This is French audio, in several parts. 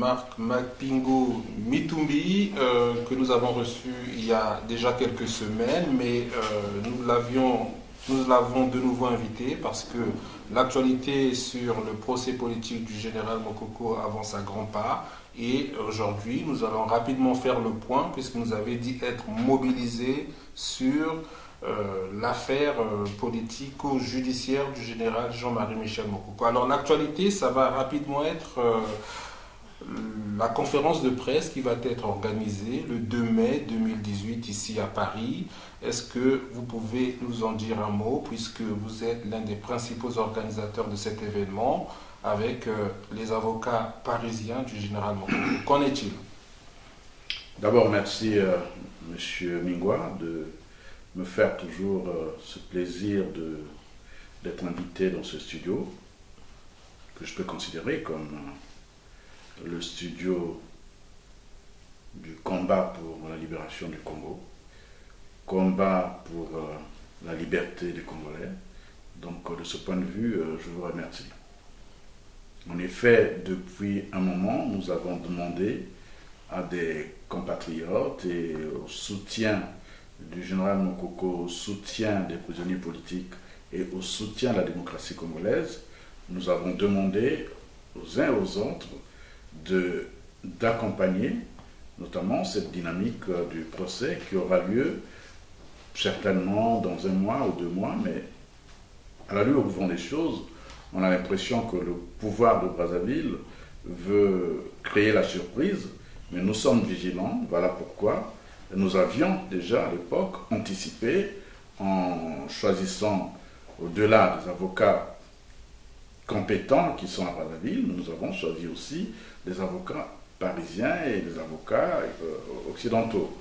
Marc Mapingo Mitumbi, que nous avons reçu il y a déjà quelques semaines, mais nous l'avons de nouveau invité parce que l'actualité sur le procès politique du général Mokoko avance à grands pas. Et aujourd'hui, nous allons rapidement faire le point, puisque nous avait dit être mobilisés sur l'affaire politico-judiciaire du général Jean-Marie Michel Mokoko. Alors l'actualité, ça va rapidement être la conférence de presse qui va être organisée le 2 mai 2018 ici à Paris. Est-ce que vous pouvez nous en dire un mot, puisque vous êtes l'un des principaux organisateurs de cet événement avec les avocats parisiens du général Mokoko? Qu'en est-il? D'abord, merci Monsieur Mingwa de me faire toujours ce plaisir d'être invité dans ce studio, que je peux considérer comme le studio du combat pour la libération du Congo, combat pour la liberté des Congolais. Donc de ce point de vue, je vous remercie. En effet, depuis un moment, nous avons demandé à des compatriotes et au soutien du général Mokoko, au soutien des prisonniers politiques et au soutien de la démocratie congolaise, nous avons demandé aux uns et aux autres d'accompagner notamment cette dynamique du procès qui aura lieu certainement dans un mois ou 2 mois, mais à la lueur où vont les choses, on a l'impression que le pouvoir de Brazzaville veut créer la surprise, mais nous sommes vigilants, voilà pourquoi nous avions déjà à l'époque anticipé en choisissant, au-delà des avocats compétents qui sont à Brazzaville, nous avons choisi aussi des avocats parisiens et des avocats occidentaux.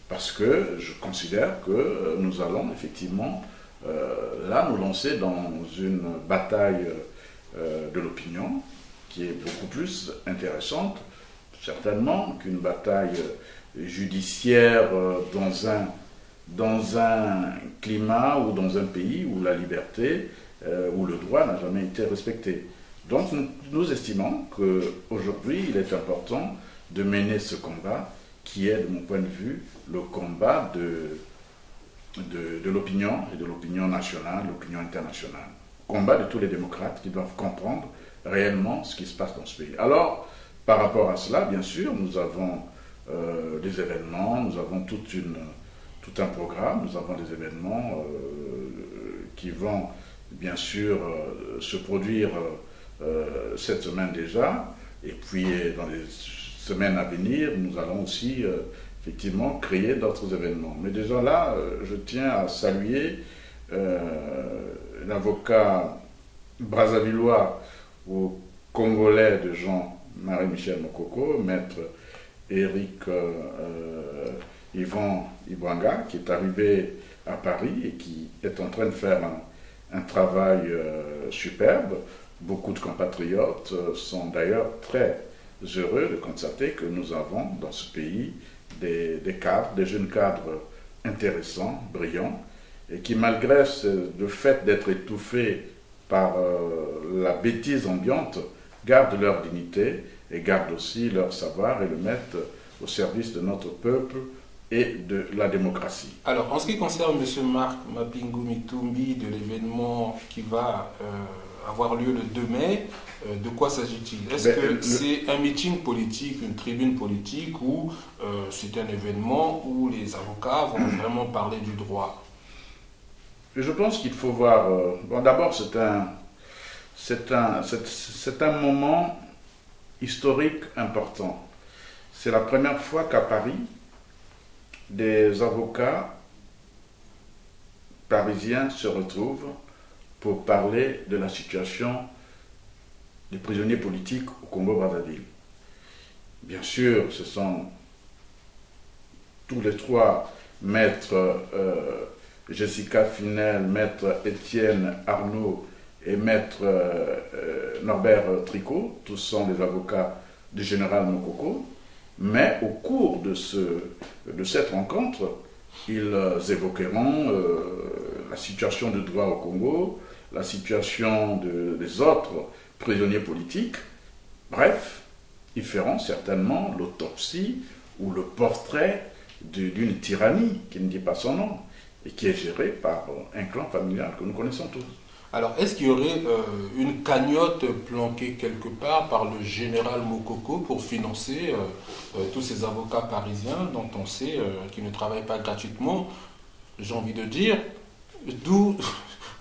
Parce que je considère que nous allons effectivement là nous lancer dans une bataille de l'opinion qui est beaucoup plus intéressante, certainement, qu'une bataille judiciaire dans un climat ou dans un pays où la liberté, où le droit n'a jamais été respecté. Donc nous estimons qu'aujourd'hui, il est important de mener ce combat qui est, de mon point de vue, le combat de l'opinion et de l'opinion nationale, l'opinion internationale. Combat de tous les démocrates qui doivent comprendre réellement ce qui se passe dans ce pays. Alors, par rapport à cela, bien sûr, nous avons des événements, nous avons tout un programme, nous avons des événements qui vont bien sûr se produire cette semaine déjà, et puis dans les semaines à venir, nous allons aussi effectivement créer d'autres événements. Mais déjà là, je tiens à saluer l'avocat brazzavillois ou congolais de Jean-Marie Michel Mokoko, maître Éric Yvan Ibwanga, qui est arrivé à Paris et qui est en train de faire un travail superbe. Beaucoup de compatriotes sont d'ailleurs très heureux de constater que nous avons dans ce pays des cadres, des jeunes cadres intéressants, brillants, et qui malgré le fait d'être étouffés par la bêtise ambiante, gardent leur dignité et gardent aussi leur savoir et le mettent au service de notre peuple et de la démocratie. Alors, en ce qui concerne M. Marc Mapingo Mitumbi de l'événement qui va avoir lieu le 2 mai, de quoi s'agit-il? Est-ce que c'est un meeting politique, une tribune politique, ou c'est un événement où les avocats vont vraiment parler du droit? Je pense qu'il faut voir... bon, d'abord, c'est un moment historique important. C'est la première fois qu'à Paris, des avocats parisiens se retrouvent pour parler de la situation des prisonniers politiques au Congo-Brazzaville. Bien sûr, ce sont tous les 3 maîtres Jessica Finel, maître Étienne Arnaud et maître Norbert Tricot, tous sont des avocats du général Mokoko, mais au cours de cette rencontre, ils évoqueront la situation de droit au Congo, la situation des autres prisonniers politiques. Bref, ils feront certainement l'autopsie ou le portrait d'une tyrannie qui ne dit pas son nom et qui est gérée par un clan familial que nous connaissons tous. Alors, est-ce qu'il y aurait une cagnotte planquée quelque part par le général Mokoko pour financer tous ces avocats parisiens dont on sait qu'ils ne travaillent pas gratuitement? J'ai envie de dire,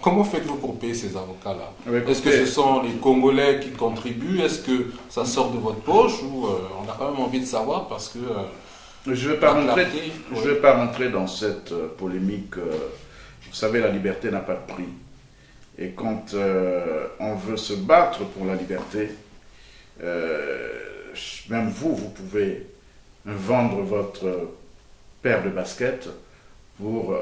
comment faites-vous pour payer ces avocats-là? Est-ce que ce sont les Congolais qui contribuent? Est-ce que ça sort de votre poche? Ou on a quand même envie de savoir parce que... je ne vais pas rentrer dans cette polémique. Vous savez, la liberté n'a pas de prix. Et quand on veut se battre pour la liberté, même vous pouvez vendre votre paire de baskets pour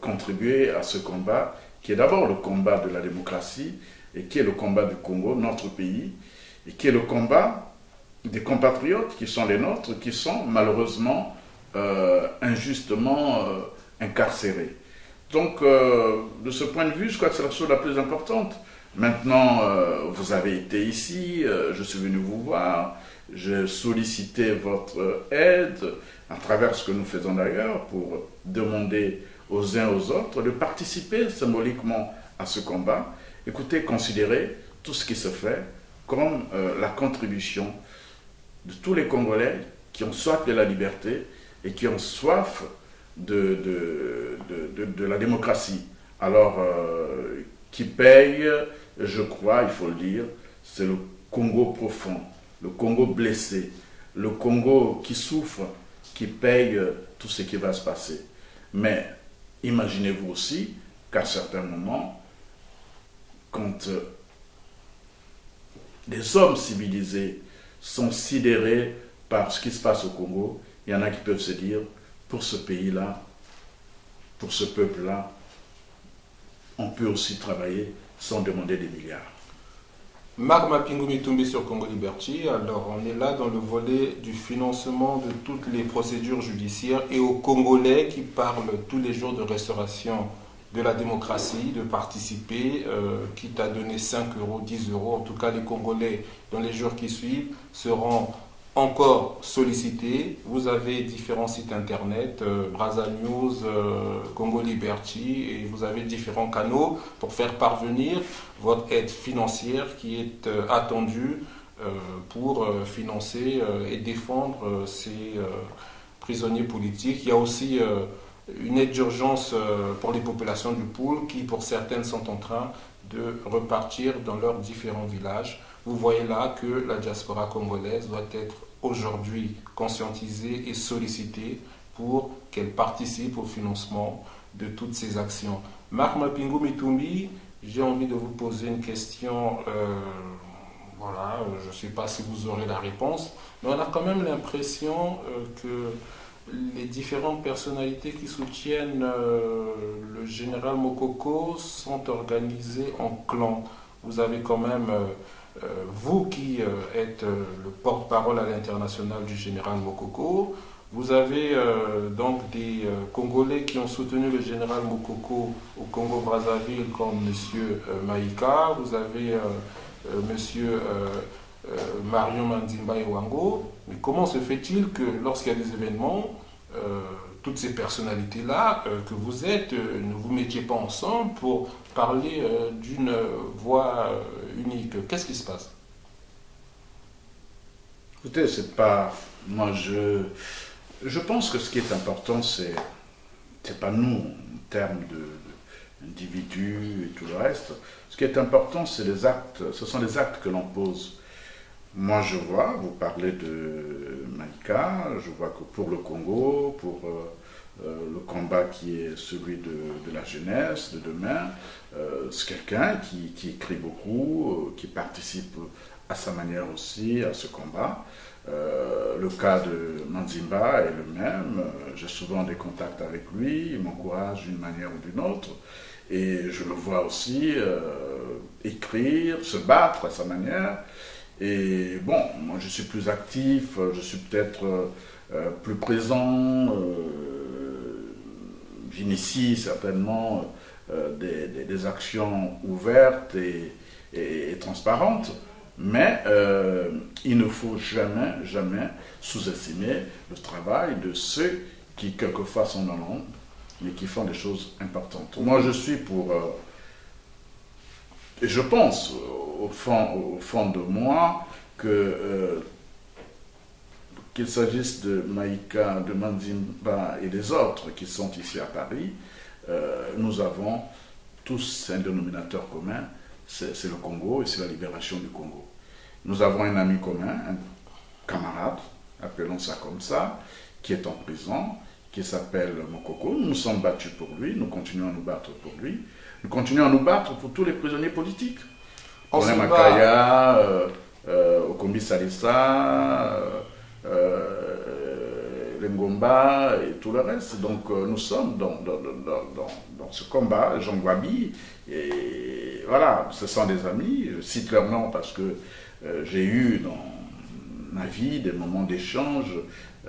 contribuer à ce combat, qui est d'abord le combat de la démocratie, et qui est le combat du Congo, notre pays, et qui est le combat des compatriotes qui sont les nôtres, qui sont malheureusement injustement incarcérés. Donc, de ce point de vue, je crois que c'est la chose la plus importante. Maintenant, vous avez été ici, je suis venu vous voir, j'ai sollicité votre aide, à travers ce que nous faisons d'ailleurs, pour demander aux uns aux autres de participer symboliquement à ce combat. Écoutez, considérez tout ce qui se fait comme la contribution de tous les Congolais qui ont soif de la liberté et qui ont soif de la démocratie. Alors, qui paye, je crois, il faut le dire, c'est le Congo profond, le Congo blessé, le Congo qui souffre, qui paye tout ce qui va se passer. Mais imaginez-vous aussi qu'à certains moments, quand des hommes civilisés sont sidérés par ce qui se passe au Congo, il y en a qui peuvent se dire, pour ce pays-là, pour ce peuple-là, on peut aussi travailler sans demander des milliards. Marc Mapingu Mitumbi sur Congo Liberty. Alors, on est là dans le volet du financement de toutes les procédures judiciaires et aux Congolais qui parlent tous les jours de restauration de la démocratie, de participer, quitte à donner 5 euros, 10 euros. En tout cas, les Congolais, dans les jours qui suivent, seront encore sollicités. Vous avez différents sites internet, Brazza News, Congo Liberty, et vous avez différents canaux pour faire parvenir votre aide financière qui est attendue pour financer et défendre ces prisonniers politiques. Il y a aussi une aide d'urgence pour les populations du Poul qui, pour certaines, sont en train de repartir dans leurs différents villages. Vous voyez là que la diaspora congolaise doit être aujourd'hui conscientisée et sollicitée pour qu'elle participe au financement de toutes ces actions. Marc Mapingu Mitumbi, j'ai envie de vous poser une question. Voilà, je ne sais pas si vous aurez la réponse, mais on a quand même l'impression que les différentes personnalités qui soutiennent le général Mokoko sont organisées en clans. Vous avez quand même, vous qui êtes le porte-parole à l'international du général Mokoko, vous avez donc des Congolais qui ont soutenu le général Mokoko au Congo-Brazzaville comme M. Maïka, vous avez M. Marion Mandimba et Wango. Mais comment se fait-il que lorsqu'il y a des événements, toutes ces personnalités-là que vous êtes, ne vous mettiez pas ensemble pour parler d'une voix unique? Qu'est-ce qui se passe? Écoutez, c'est pas... Moi, je pense que ce qui est important, c'est pas nous, en termes d'individus et tout le reste. Ce qui est important, c'est les actes. Ce sont les actes que l'on pose. Moi, je vois, vous parlez de Maïka, je vois que pour le Congo, pour le combat qui est celui de la jeunesse, de demain, c'est quelqu'un qui écrit beaucoup, qui participe à sa manière aussi à ce combat. Le cas de Mandimba est le même, j'ai souvent des contacts avec lui, il m'encourage d'une manière ou d'une autre, et je le vois aussi écrire, se battre à sa manière. Et bon, moi je suis plus actif, je suis peut-être plus présent, j'initie certainement des actions ouvertes et transparentes, Mais il ne faut jamais, jamais sous-estimer le travail de ceux qui, quelquefois, sont dans l'ombre, mais qui font des choses importantes. Moi, je suis pour... et je pense, au fond de moi, que qu'il s'agisse de Maïka, de Mandimba et des autres qui sont ici à Paris, nous avons tous un dénominateur commun, c'est le Congo et c'est la libération du Congo. Nous avons un ami commun, un camarade, appelons ça comme ça, qui est en prison, qui s'appelle Mokoko. Nous nous sommes battus pour lui, nous continuons à nous battre pour lui. Nous continuons à nous battre pour tous les prisonniers politiques. René Makaya, Okombi Salissa, Ngomba et tout le reste. Donc nous sommes dans ce combat, Jean Gwabi, et voilà, ce sont des amis, je cite leur nom parce que j'ai eu dans ma vie des moments d'échange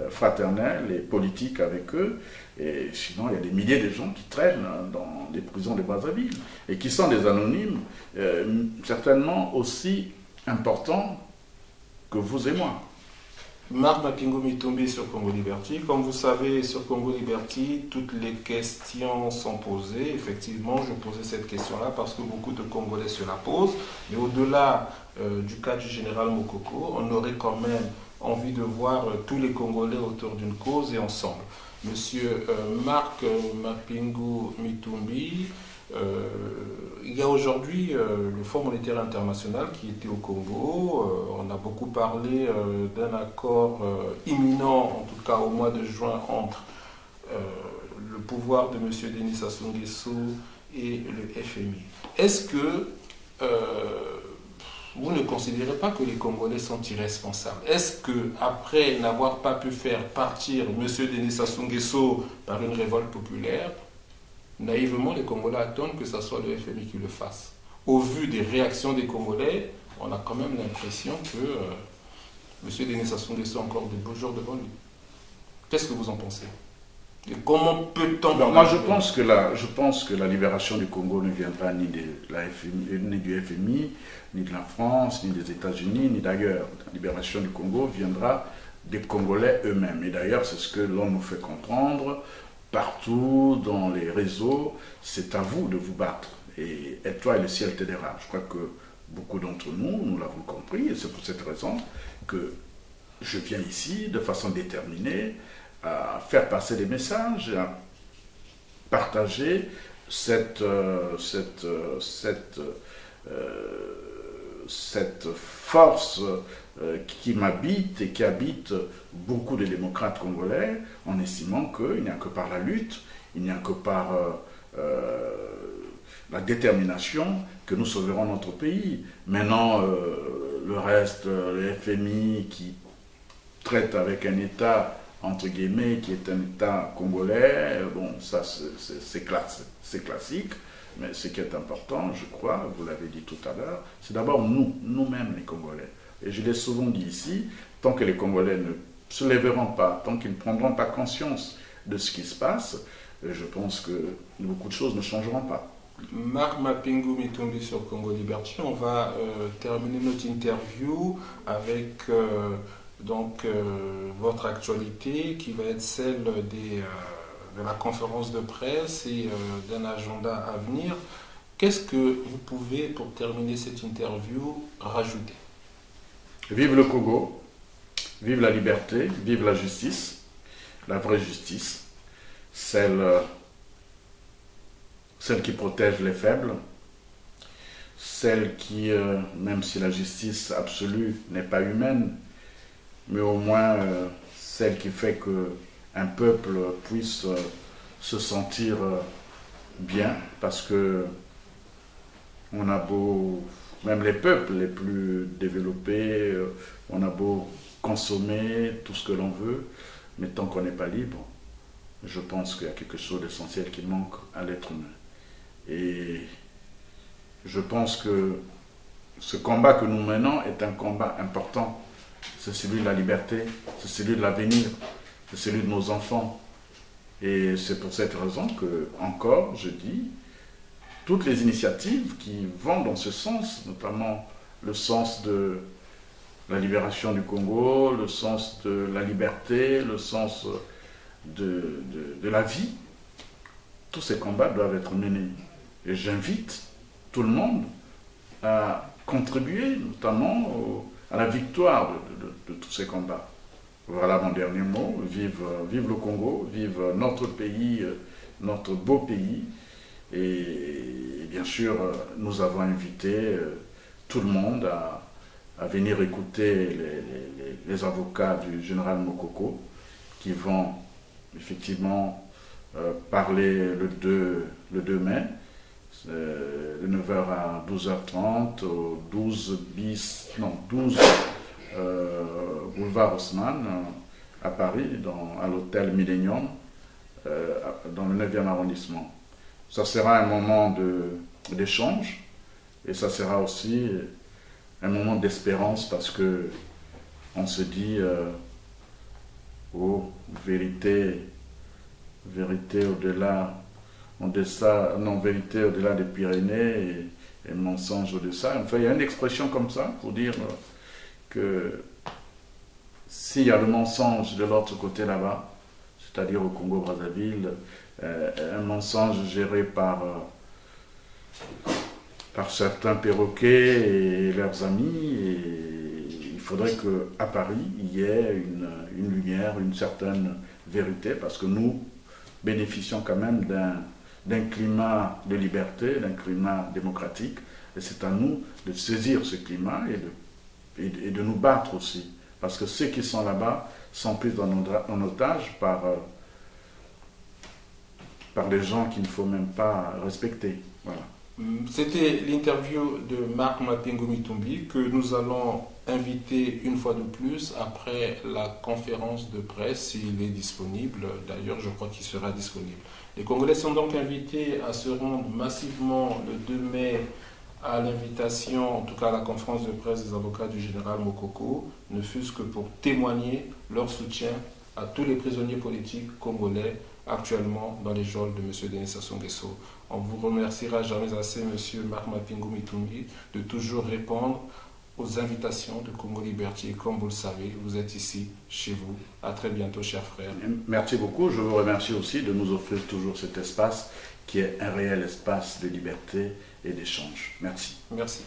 fraternels et politiques avec eux, et sinon il y a des milliers de gens qui traînent dans les prisons de Brazzaville, et qui sont des anonymes, certainement aussi importants que vous et moi. Marc Mapingo Mitumbi sur Congo Liberty. Comme vous savez, sur Congo Liberty, toutes les questions sont posées. Effectivement, je posais cette question-là parce que beaucoup de Congolais se la posent. Mais au-delà du cas du général Mokoko, on aurait quand même envie de voir tous les Congolais autour d'une cause et ensemble. Monsieur Marc Mapingo Mitumbi, il y a aujourd'hui le Fonds monétaire international qui était au Congo. On a beaucoup parlé d'un accord imminent, en tout cas au mois de juin, entre le pouvoir de M. Denis Sassou Nguesso et le FMI. Est-ce que vous ne considérez pas que les Congolais sont irresponsables? Est-ce qu'après n'avoir pas pu faire partir M. Denis Sassou Nguesso par une révolte populaire, naïvement, les Congolais attendent que ce soit le FMI qui le fasse? Au vu des réactions des Congolais, on a quand même l'impression que M. Denis Sassou Nguesso a encore de beaux jours devant lui. Qu'est-ce que vous en pensez? Et comment peut-on... Moi, je pense que la libération du Congo ne viendra ni du FMI, ni de la France, ni des États-Unis, ni d'ailleurs. La libération du Congo viendra des Congolais eux-mêmes. Et d'ailleurs, c'est ce que l'on nous fait comprendre partout dans les réseaux. C'est à vous de vous battre. Et toi et le ciel t'aidera. Je crois que beaucoup d'entre nous l'avons compris. Et c'est pour cette raison que je viens ici de façon déterminée à faire passer des messages, à partager cette force qui m'habite et qui habite beaucoup de démocrates congolais, en estimant qu'il n'y a que par la lutte, il n'y a que par la détermination que nous sauverons notre pays. Maintenant, le reste, le FMI qui traite avec un État entre guillemets, qui est un État congolais, bon, ça c'est classique, mais ce qui est important, je crois, vous l'avez dit tout à l'heure, c'est d'abord nous-mêmes les Congolais. Et je l'ai souvent dit ici, tant que les Congolais ne se lèveront pas, tant qu'ils ne prendront pas conscience de ce qui se passe, je pense que beaucoup de choses ne changeront pas. Marc Mapingo Mitumbi sur Congo Liberty, on va terminer notre interview avec... votre actualité qui va être celle de la conférence de presse et d'un agenda à venir. Qu'est-ce que vous pouvez, pour terminer cette interview, rajouter? Vive le Congo, vive la liberté, vive la justice, la vraie justice, celle qui protège les faibles, celle qui, même si la justice absolue n'est pas humaine, mais au moins celle qui fait qu'un peuple puisse se sentir bien, parce que on a beau, même les peuples les plus développés, on a beau consommer tout ce que l'on veut, mais tant qu'on n'est pas libre, je pense qu'il y a quelque chose d'essentiel qui manque à l'être humain. Et je pense que ce combat que nous menons est un combat important. C'est celui de la liberté, c'est celui de l'avenir, c'est celui de nos enfants. Et c'est pour cette raison que, encore, je dis, toutes les initiatives qui vont dans ce sens, notamment le sens de la libération du Congo, le sens de la liberté, le sens de la vie. Tous ces combats doivent être menés. Et j'invite tout le monde à contribuer notamment à la victoire de tous ces combats. Voilà mon dernier mot. Vive le Congo, vive notre pays, notre beau pays. Et bien sûr, nous avons invité tout le monde à venir écouter les avocats du général Mokoko qui vont effectivement parler le 2 mai, de 9h à 12h30 au 12 boulevard Haussmann à Paris, à l'hôtel Millennium, dans le 9e arrondissement. Ça sera un moment d'échange et ça sera aussi un moment d'espérance parce que on se dit vérité au-delà des Pyrénées et mensonge au-delà. Enfin, il y a une expression comme ça pour dire que s'il y a le mensonge de l'autre côté là-bas, c'est-à-dire au Congo-Brazzaville, un mensonge géré par certains perroquets et leurs amis, et il faudrait qu'à Paris, il y ait une lumière, une certaine vérité, parce que nous bénéficions quand même d'un climat de liberté, d'un climat démocratique, et c'est à nous de saisir ce climat et de nous battre aussi, parce que ceux qui sont là-bas sont pris en otage par des gens qu'il ne faut même pas respecter. Voilà. C'était l'interview de Marc Mapingo Mitumbi que nous allons inviter une fois de plus après la conférence de presse s'il est disponible. D'ailleurs, je crois qu'il sera disponible. Les Congolais sont donc invités à se rendre massivement le 2 mai à l'invitation, en tout cas à la conférence de presse des avocats du général Mokoko, ne fût-ce que pour témoigner leur soutien à tous les prisonniers politiques congolais actuellement dans les geôles de M. Denis Sassou Nguesso. On vous remerciera jamais assez, M. Marc Mapingo Mitumbi, de toujours répondre aux invitations de Congo Liberty. Comme vous le savez, vous êtes ici, chez vous. À très bientôt, chers frères. Merci beaucoup. Je vous remercie aussi de nous offrir toujours cet espace qui est un réel espace de liberté et d'échange. Merci. Merci.